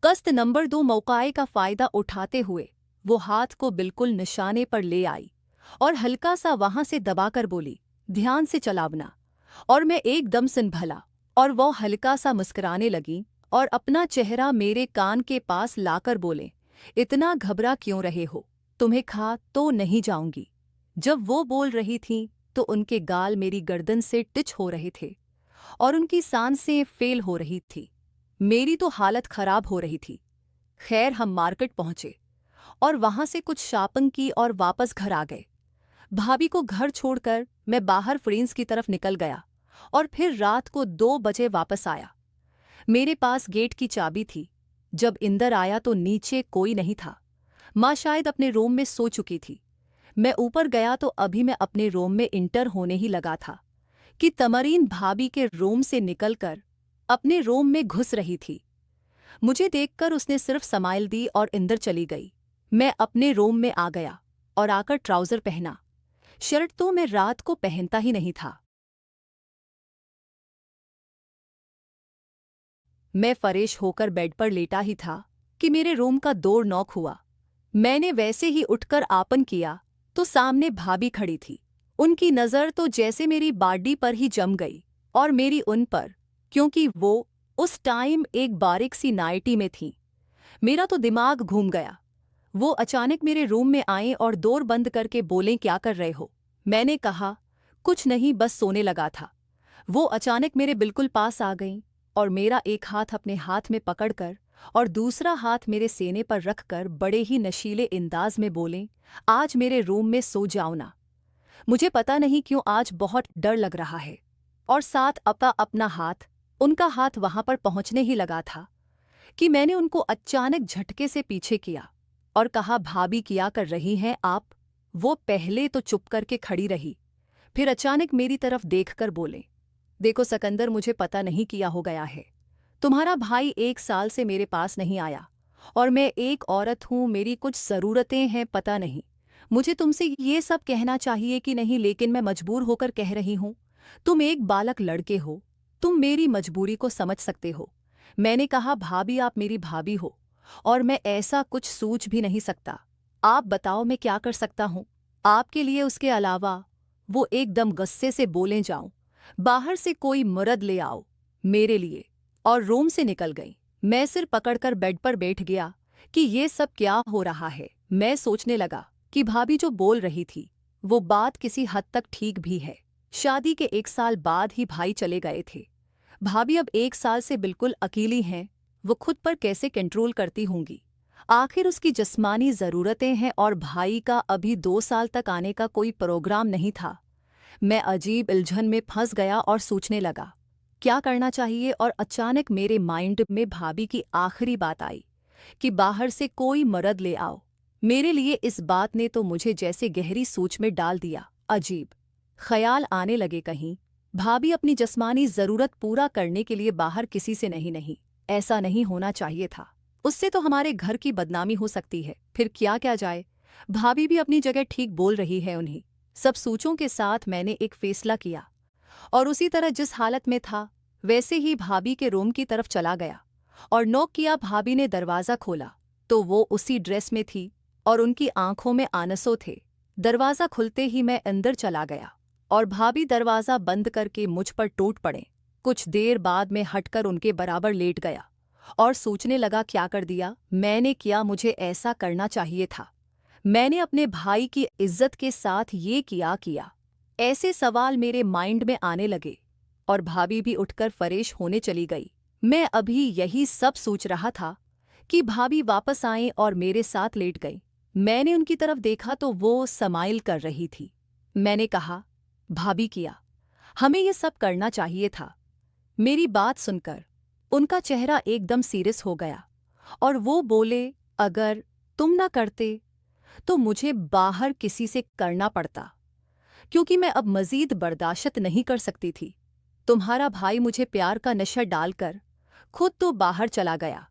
कस्त नंबर 2 मौकाए का फायदा उठाते हुए वो हाथ को बिल्कुल निशाने पर ले आई और हल्का सा वहां से दबाकर बोली, ध्यान से चलावना। और मैं एकदम संभला और वो हल्का सा मुस्कुराने लगी और अपना चेहरा मेरे कान के पास लाकर बोले, इतना घबरा क्यों रहे हो, तुम्हें खा तो नहीं जाऊंगी। जब वो बोल रही थीं तो उनके गाल मेरी गर्दन से टिच हो रहे थे और उनकी सांसें फेल हो रही थी। मेरी तो हालत खराब हो रही थी। खैर हम मार्केट पहुंचे और वहां से कुछ शॉपिंग की और वापस घर आ गए। भाभी को घर छोड़कर मैं बाहर फ्रेंड्स की तरफ निकल गया और फिर रात को 2 बजे वापस आया। मेरे पास गेट की चाबी थी। जब इंदर आया तो नीचे कोई नहीं था। माँ शायद अपने रूम में सो चुकी थी। मैं ऊपर गया तो अभी मैं अपने रूम में इंटर होने ही लगा था कि तमरीन भाभी के रूम से निकलकर अपने रूम में घुस रही थी। मुझे देखकर उसने सिर्फ स्माइल दी और अंदर चली गई। मैं अपने रूम में आ गया और आकर ट्राउजर पहना। शर्ट तो मैं रात को पहनता ही नहीं था। मैं फरेश होकर बेड पर लेटा ही था कि मेरे रूम का डोर नॉक हुआ। मैंने वैसे ही उठकर आपन किया तो सामने भाभी खड़ी थी। उनकी नज़र तो जैसे मेरी बॉडी पर ही जम गई और मेरी उन पर, क्योंकि वो उस टाइम एक बारीक सी नाइटी में थी। मेरा तो दिमाग घूम गया। वो अचानक मेरे रूम में आए और डोर बंद करके बोले, क्या कर रहे हो। मैंने कहा, कुछ नहीं, बस सोने लगा था। वो अचानक मेरे बिल्कुल पास आ गईं और मेरा एक हाथ अपने हाथ में पकड़कर और दूसरा हाथ मेरे सीने पर रखकर बड़े ही नशीले अंदाज में बोलें, आज मेरे रूम में सो जाओ ना। मुझे पता नहीं क्यों आज बहुत डर लग रहा है। और साथ अपना हाथ, उनका हाथ वहां पर पहुंचने ही लगा था कि मैंने उनको अचानक झटके से पीछे किया और कहा, भाभी क्या कर रही हैं आप। वो पहले तो चुप करके खड़ी रही, फिर अचानक मेरी तरफ देखकर बोले, देखो सकंदर, मुझे पता नहीं किया हो गया है। तुम्हारा भाई 1 साल से मेरे पास नहीं आया और मैं एक औरत हूं, मेरी कुछ ज़रूरतें हैं। पता नहीं मुझे तुमसे ये सब कहना चाहिए कि नहीं, लेकिन मैं मजबूर होकर कह रही हूं। तुम एक बालक लड़के हो, तुम मेरी मजबूरी को समझ सकते हो। मैंने कहा, भाभी आप मेरी भाभी हो और मैं ऐसा कुछ सोच भी नहीं सकता। आप बताओ मैं क्या कर सकता हूं आपके लिए। उसके अलावा वो एकदम गुस्से से बोले, जाऊं बाहर से कोई मर्द ले आओ मेरे लिए, और रूम से निकल गई। मैं सिर पकड़कर बेड पर बैठ गया कि ये सब क्या हो रहा है। मैं सोचने लगा कि भाभी जो बोल रही थी वो बात किसी हद तक ठीक भी है। शादी के 1 साल बाद ही भाई चले गए थे। भाभी अब 1 साल से बिल्कुल अकेली हैं। वो खुद पर कैसे कंट्रोल करती होंगी। आखिर उसकी जिस्मानी ज़रूरतें हैं और भाई का अभी 2 साल तक आने का कोई प्रोग्राम नहीं था। मैं अजीब उलझन में फंस गया और सोचने लगा क्या करना चाहिए। और अचानक मेरे माइंड में भाभी की आखिरी बात आई कि बाहर से कोई मर्द ले आओ मेरे लिए। इस बात ने तो मुझे जैसे गहरी सोच में डाल दिया। अजीब ख्याल आने लगे, कहीं भाभी अपनी जिस्मानी ज़रूरत पूरा करने के लिए बाहर किसी से नहीं, ऐसा नहीं होना चाहिए था। उससे तो हमारे घर की बदनामी हो सकती है। फिर क्या क्या जाए, भाभी भी अपनी जगह ठीक बोल रही है। उन्हीं सब सोचों के साथ मैंने एक फैसला किया और उसी तरह जिस हालत में था वैसे ही भाभी के रूम की तरफ चला गया और नॉक किया। भाभी ने दरवाज़ा खोला तो वो उसी ड्रेस में थी और उनकी आंखों में आंसू थे। दरवाज़ा खुलते ही मैं अंदर चला गया और भाभी दरवाज़ा बंद करके मुझ पर टूट पड़े। कुछ देर बाद मैं हटकर उनके बराबर लेट गया और सोचने लगा, क्या कर दिया मैंने, किया मुझे ऐसा करना चाहिए था। मैंने अपने भाई की इज्जत के साथ ये किया। ऐसे सवाल मेरे माइंड में आने लगे और भाभी भी उठकर फरेश होने चली गई। मैं अभी यही सब सोच रहा था कि भाभी वापस आए और मेरे साथ लेट गई। मैंने उनकी तरफ देखा तो वो स्माइल कर रही थी। मैंने कहा, भाभी किया हमें ये सब करना चाहिए था। मेरी बात सुनकर उनका चेहरा एकदम सीरियस हो गया और वो बोले, अगर तुम ना करते तो मुझे बाहर किसी से करना पड़ता, क्योंकि मैं अब मज़ीद बर्दाश्त नहीं कर सकती थी। तुम्हारा भाई मुझे प्यार का नशा डालकर खुद तो बाहर चला गया।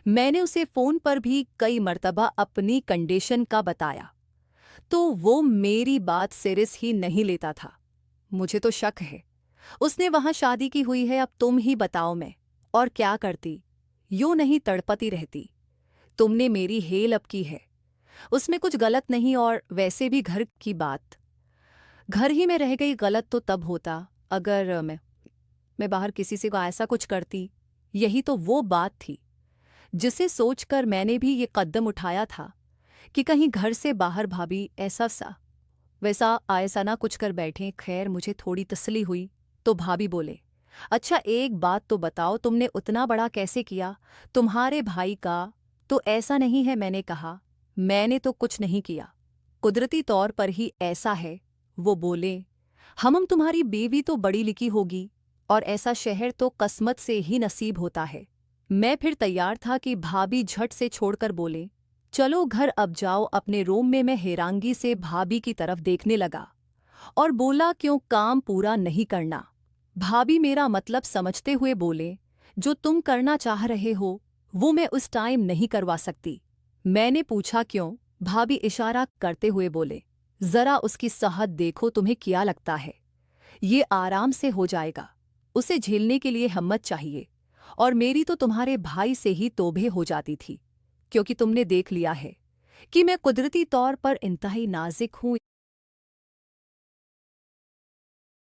मैंने उसे फ़ोन पर भी कई मर्तबा अपनी कंडीशन का बताया तो वो मेरी बात सीरियस ही नहीं लेता था। मुझे तो शक है उसने वहाँ शादी की हुई है। अब तुम ही बताओ मैं और क्या करती। यूं नहीं तड़पती रहती। तुमने मेरी हेल अप की है, उसमें कुछ गलत नहीं। और वैसे भी घर की बात घर ही में रह गई। गलत तो तब होता अगर मैं बाहर किसी से को ऐसा कुछ करती। यही तो वो बात थी जिसे सोचकर मैंने भी ये कदम उठाया था कि कहीं घर से बाहर भाभी ऐसा सा वैसा ऐसा ना कुछ कर बैठें। खैर, मुझे थोड़ी तसल्ली हुई तो भाभी बोले, अच्छा एक बात तो बताओ, तुमने उतना बड़ा कैसे किया? तुम्हारे भाई का तो ऐसा नहीं है। मैंने कहा, मैंने तो कुछ नहीं किया, कुदरती तौर पर ही ऐसा है। वो बोले, हम तुम्हारी बीवी तो बड़ी लिखी होगी और ऐसा शहर तो किस्मत से ही नसीब होता है। मैं फिर तैयार था कि भाभी झट से छोड़कर बोले, चलो घर अब जाओ अपने रूम में। मैं हैरानगी से भाभी की तरफ देखने लगा और बोला, क्यों काम पूरा नहीं करना? भाभी मेरा मतलब समझते हुए बोले, जो तुम करना चाह रहे हो वो मैं उस टाइम नहीं करवा सकती। मैंने पूछा क्यों? भाभी इशारा करते हुए बोले, जरा उसकी सेहत देखो, तुम्हें क्या लगता है ये आराम से हो जाएगा? उसे झेलने के लिए हिम्मत चाहिए। और मेरी तो तुम्हारे भाई से ही तौबे हो जाती थी, क्योंकि तुमने देख लिया है कि मैं कुदरती तौर पर इंतहाई नाजुक हूं।